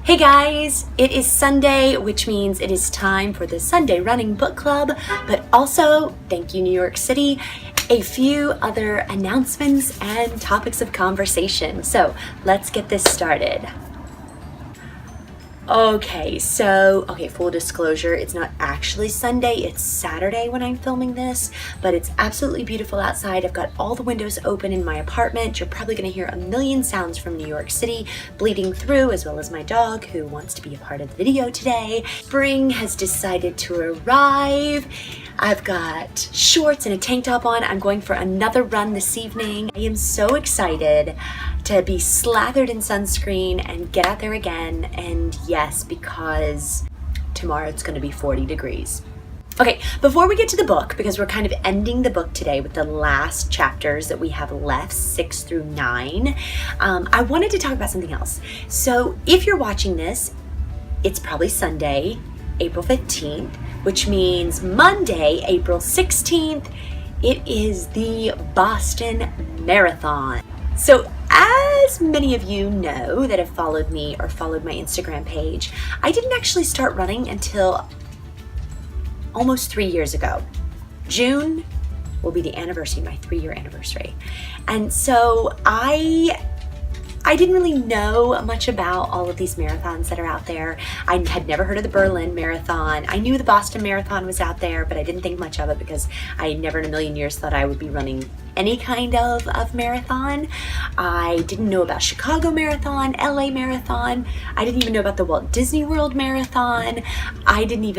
Hey guys, it is Sunday, which means it is time for the Sunday Running Book Club, but also, thank you New York City, a few other announcements and topics of conversation. So let's get this started. Okay, full disclosure, it's not actually Sunday, it's Saturday when I'm filming this, but it's absolutely beautiful outside. I've got all the windows open in my apartment. You're probably gonna hear a million sounds from New York City bleeding through, as well as my dog who wants to be a part of the video today. Spring has decided to arrive. I've got shorts and a tank top on. I'm going for another run this evening. I am so excited to be slathered in sunscreen and get out there again. And yes, because tomorrow it's gonna be 40 degrees. Okay, before we get to the book, because we're kind of ending the book today with the last chapters that we have left, 6 through 9, I wanted to talk about something else. So if you're watching this, it's probably Sunday, April 15th, which means Monday, April 16th, it is the Boston Marathon. So as many of you know that have followed me or followed my Instagram page, I didn't actually start running until almost 3 years ago. June will be the anniversary, my 3-year anniversary. And so I didn't really know much about all of these marathons that are out there. I had never heard of the Berlin Marathon. I knew the Boston Marathon was out there, but I didn't think much of it because I never in a million years thought I would be running any kind of marathon. I didn't know about Chicago Marathon, LA Marathon. I didn't even know about the Walt Disney World Marathon. I didn't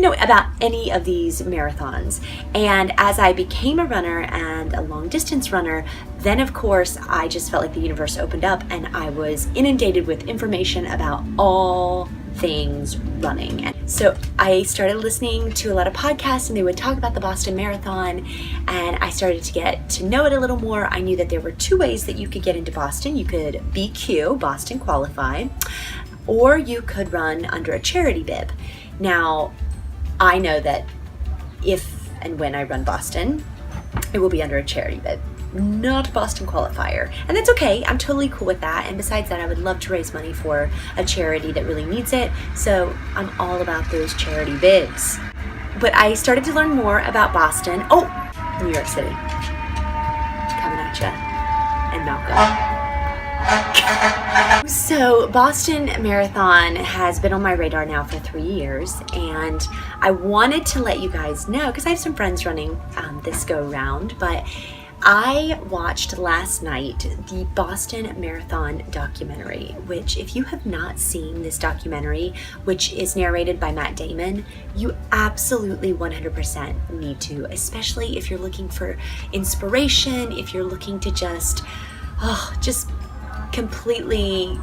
know about any of these marathons. And as I became a runner and a long distance runner, then of course I just felt like the universe opened up and I was inundated with information about all things running. And so I started listening to a lot of podcasts and they would talk about the Boston Marathon, and I started to get to know it a little more. I knew that there were 2 ways that you could get into Boston. You could BQ, Boston Qualify, or you could run under a charity bib. Now, I know that if and when I run Boston, it will be under a charity bid, not a Boston qualifier. And that's okay, I'm totally cool with that. And besides that, I would love to raise money for a charity that really needs it. So I'm all about those charity bids. But I started to learn more about Boston. Oh, New York City, coming at ya, and Malcolm. So Boston Marathon has been on my radar now for 3 years, and I wanted to let you guys know because I have some friends running this go round, but I watched last night the Boston Marathon documentary, which if you have not seen this documentary, which is narrated by Matt Damon, you absolutely 100% need to, especially if you're looking for inspiration, if you're looking to just completely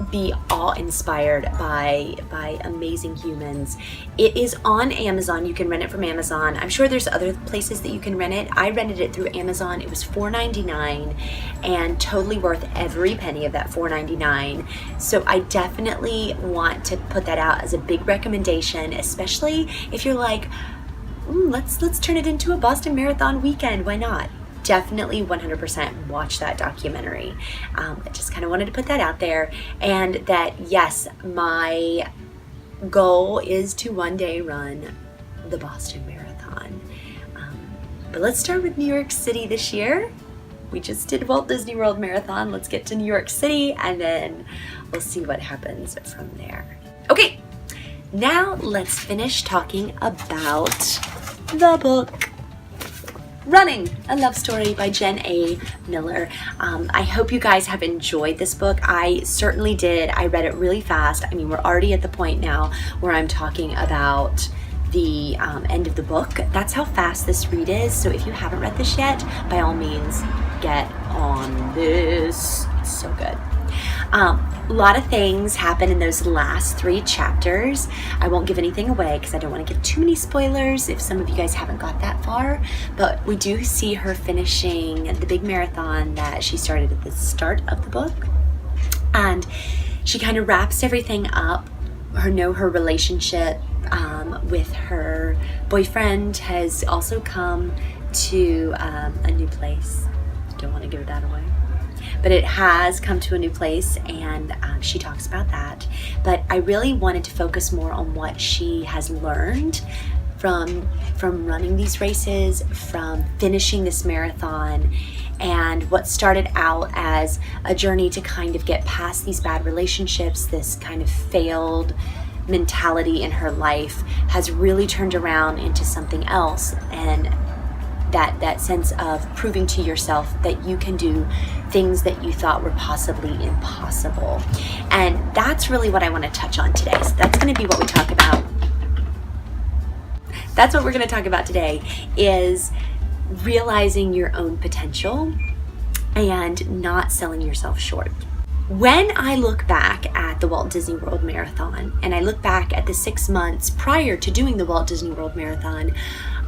be awe-inspired by amazing humans. It is on Amazon. You can rent it from Amazon. I'm sure there's other places that you can rent it. I rented it through Amazon. It was $4.99 and totally worth every penny of that $4.99. So I definitely want to put that out as a big recommendation, especially if you're like, let's turn it into a Boston Marathon weekend. Why not? Definitely 100% watch that documentary. I just kind of wanted to put that out there, and that yes, my goal is to one day run the Boston Marathon. But let's start with New York City this year. We just did Walt Disney World Marathon. Let's get to New York City and then we'll see what happens from there. Okay, now let's finish talking about the book. Running, a Love Story by Jen A. Miller. I hope you guys have enjoyed this book. I certainly did. I read it really fast. I mean, we're already at the point now where I'm talking about the end of the book. That's how fast this read is. So if you haven't read this yet, by all means, get on this. It's so good. A lot of things happen in those last 3 chapters. I won't give anything away because I don't want to give too many spoilers if some of you guys haven't got that far, but we do see her finishing the big marathon that she started at the start of the book, and she kind of wraps everything up. Her relationship with her boyfriend has also come to a new place. Don't want to give that away. but it has come to a new place, and she talks about that. But I really wanted to focus more on what she has learned from running these races, from finishing this marathon, and what started out as a journey to kind of get past these bad relationships, this kind of failed mentality in her life has really turned around into something else, and that sense of proving to yourself that you can do things that you thought were possibly impossible. And that's really what I want to touch on today. So that's going to be what we talk about. That's what we're going to talk about today, is realizing your own potential and not selling yourself short. When I look back at the Walt Disney World Marathon, and I look back at the 6 months prior to doing the Walt Disney World Marathon,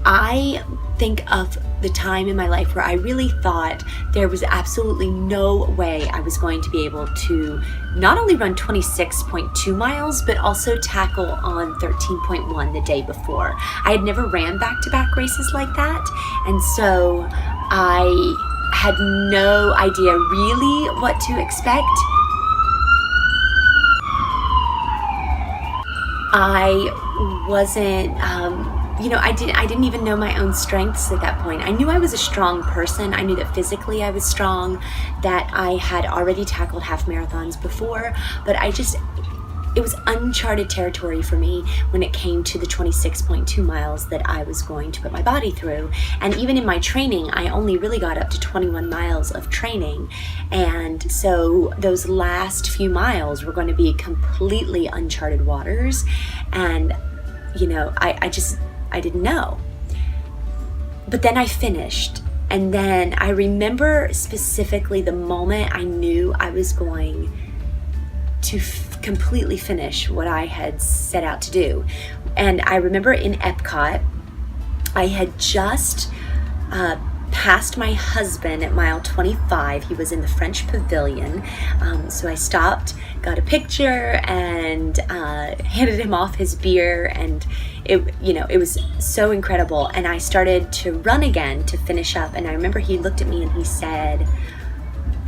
I think of the time in my life where I really thought there was absolutely no way I was going to be able to not only run 26.2 miles, but also tackle on 13.1 the day before. I had never ran back-to-back races like that, and so I had no idea really what to expect. I wasn't, I didn't even know my own strengths at that point. I knew I was a strong person. I knew that physically I was strong, that I had already tackled half marathons before, but it was uncharted territory for me when it came to the 26.2 miles that I was going to put my body through. And even in my training, I only really got up to 21 miles of training. And so those last few miles were going to be completely uncharted waters. And, I didn't know. But then I finished. And then I remember specifically the moment I knew I was going to completely finish what I had set out to do. And I remember in Epcot, I had just passed my husband at mile 25. He was in the French Pavilion. So I stopped, got a picture, and handed him off his beer, and it was so incredible. And I started to run again to finish up, and I remember he looked at me and he said,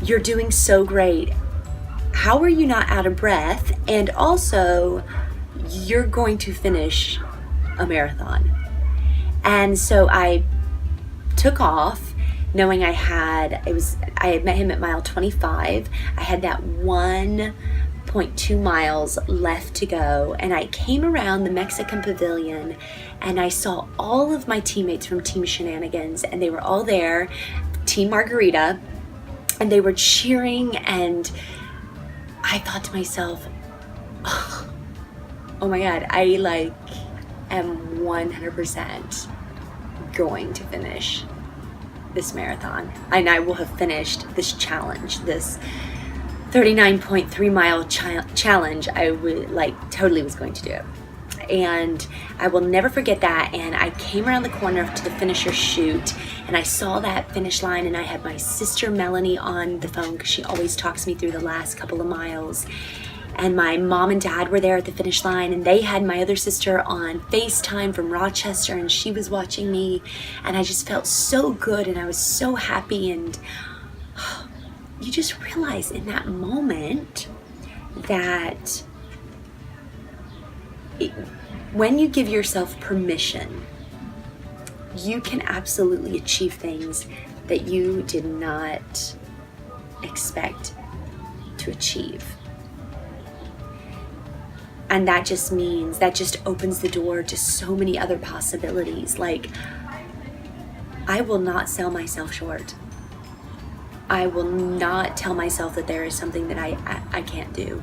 "You're doing so great. How are you not out of breath? And also, you're going to finish a marathon." And so I took off, knowing I had met him at mile 25. I had that 1.2 miles left to go, and I came around the Mexican Pavilion, and I saw all of my teammates from Team Shenanigans, and they were all there, Team Margarita, and they were cheering, and I thought to myself, oh my God, I am 100% going to finish this marathon, and I will have finished this challenge, this 39.3 mile challenge. I would totally was going to do. And I will never forget that. And I came around the corner to the finisher chute, and I saw that finish line, and I had my sister Melanie on the phone because she always talks me through the last couple of miles. And my mom and dad were there at the finish line, and they had my other sister on FaceTime from Rochester, and she was watching me, and I just felt so good, and I was so happy. And you just realize in that moment that when you give yourself permission, you can absolutely achieve things that you did not expect to achieve. And that just opens the door to so many other possibilities. I will not sell myself short. I will not tell myself that there is something that I can't do.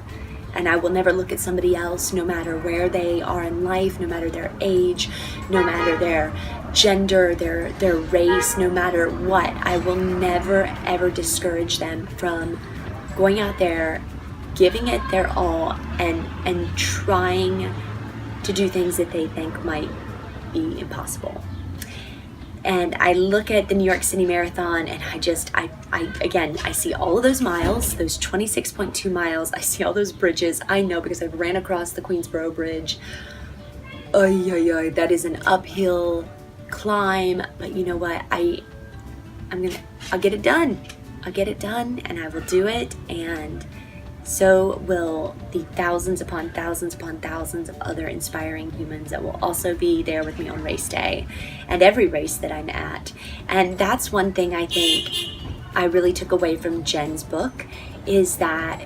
And I will never look at somebody else, no matter where they are in life, no matter their age, no matter their gender, their race, no matter what. I will never, ever discourage them from going out there, giving it their all, and trying to do things that they think might be impossible. And I look at the New York City Marathon, and I see all of those miles, those 26.2 miles. I see all those bridges. I know because I've ran across the Queensboro Bridge. That is an uphill climb, but you know what? I'll get it done. I'll get it done and I will do it, and so will the thousands upon thousands upon thousands of other inspiring humans that will also be there with me on race day and every race that I'm at. And that's one thing I think I really took away from Jen's book, is that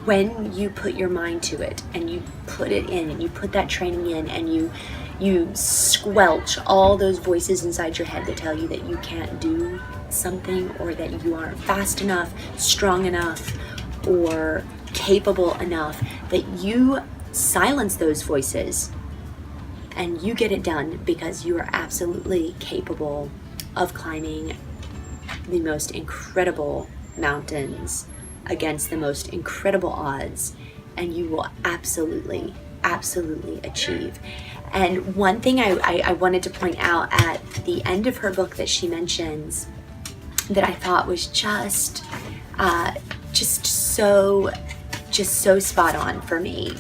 when you put your mind to it and you put it in and you put that training in and you squelch all those voices inside your head that tell you that you can't do something, or that you aren't fast enough, strong enough, or capable enough, that you silence those voices and you get it done, because you are absolutely capable of climbing the most incredible mountains against the most incredible odds, and you will absolutely achieve. And one thing I wanted to point out at the end of her book that she mentions that I thought was just so spot on for me.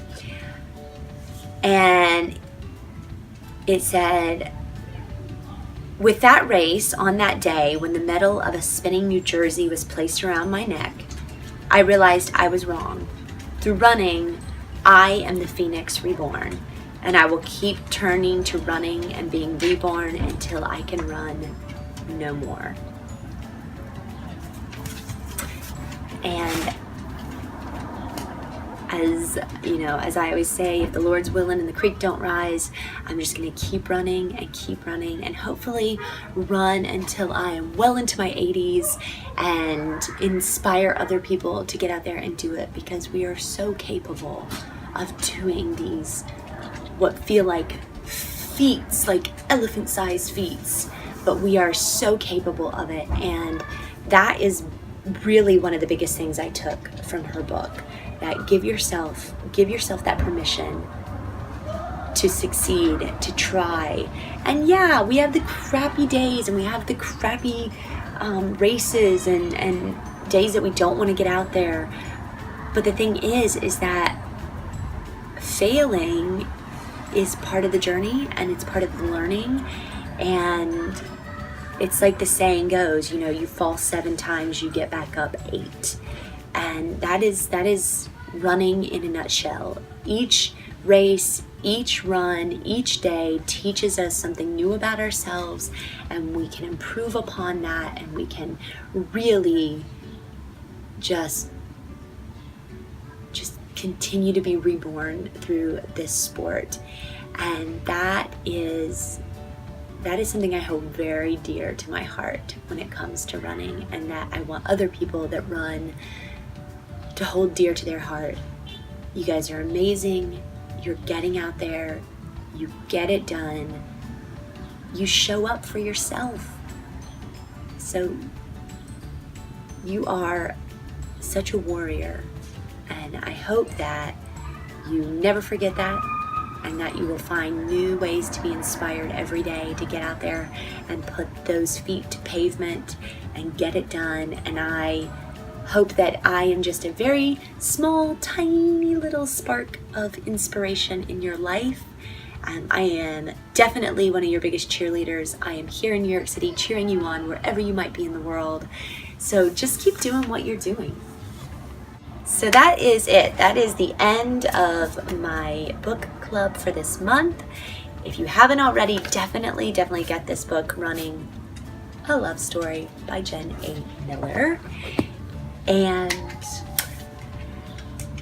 And it said, with that race on that day, when the medal of a spinning New Jersey was placed around my neck, I realized I was wrong. Through running, I am the phoenix reborn, and I will keep turning to running and being reborn until I can run no more. And as you know, as I always say, if the Lord's willing and the creek don't rise, I'm just going to keep running and hopefully run until I am well into my 80s and inspire other people to get out there and do it, because we are so capable of doing these what feel like feats, like elephant-sized feats, but we are so capable of it. And that is really one of the biggest things I took from her book, that give yourself that permission to succeed, to try. And yeah, we have the crappy days and we have the crappy races and days that we don't want to get out there. But the thing is that failing is part of the journey and it's part of the learning. And it's like the saying goes, you know, you fall 7 times, you get back up 8. And that is running in a nutshell. Each race, each run, each day teaches us something new about ourselves, and we can improve upon that, and we can really just continue to be reborn through this sport. And that is something I hold very dear to my heart when it comes to running, and that I want other people that run to hold dear to their heart. You guys are amazing. You're getting out there. You get it done. You show up for yourself. So you are such a warrior, and I hope that you never forget that, and that you will find new ways to be inspired every day to get out there and put those feet to pavement and get it done. And I hope that I am just a very small, tiny little spark of inspiration in your life. I am definitely one of your biggest cheerleaders. I am here in New York City cheering you on wherever you might be in the world. So just keep doing what you're doing. So that is it. That is the end of my book club for this month. If you haven't already, definitely get this book, Running: A Love Story by Jen A. Miller. And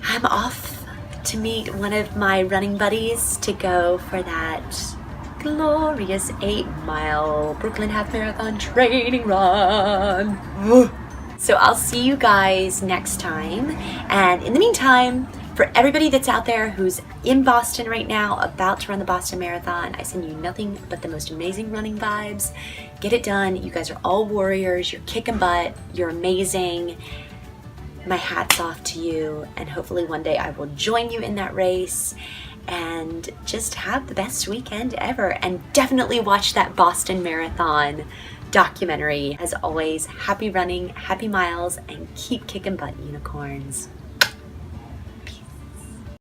I'm off to meet one of my running buddies to go for that glorious 8-mile Brooklyn Half Marathon training run. So I'll see you guys next time. And in the meantime, for everybody that's out there who's in Boston right now, about to run the Boston Marathon, I send you nothing but the most amazing running vibes. Get it done. You guys are all warriors. You're kicking butt. You're amazing. My hat's off to you. And hopefully one day I will join you in that race. And just have the best weekend ever. And definitely watch that Boston Marathon documentary. As always, happy running, happy miles, and keep kicking butt, unicorns.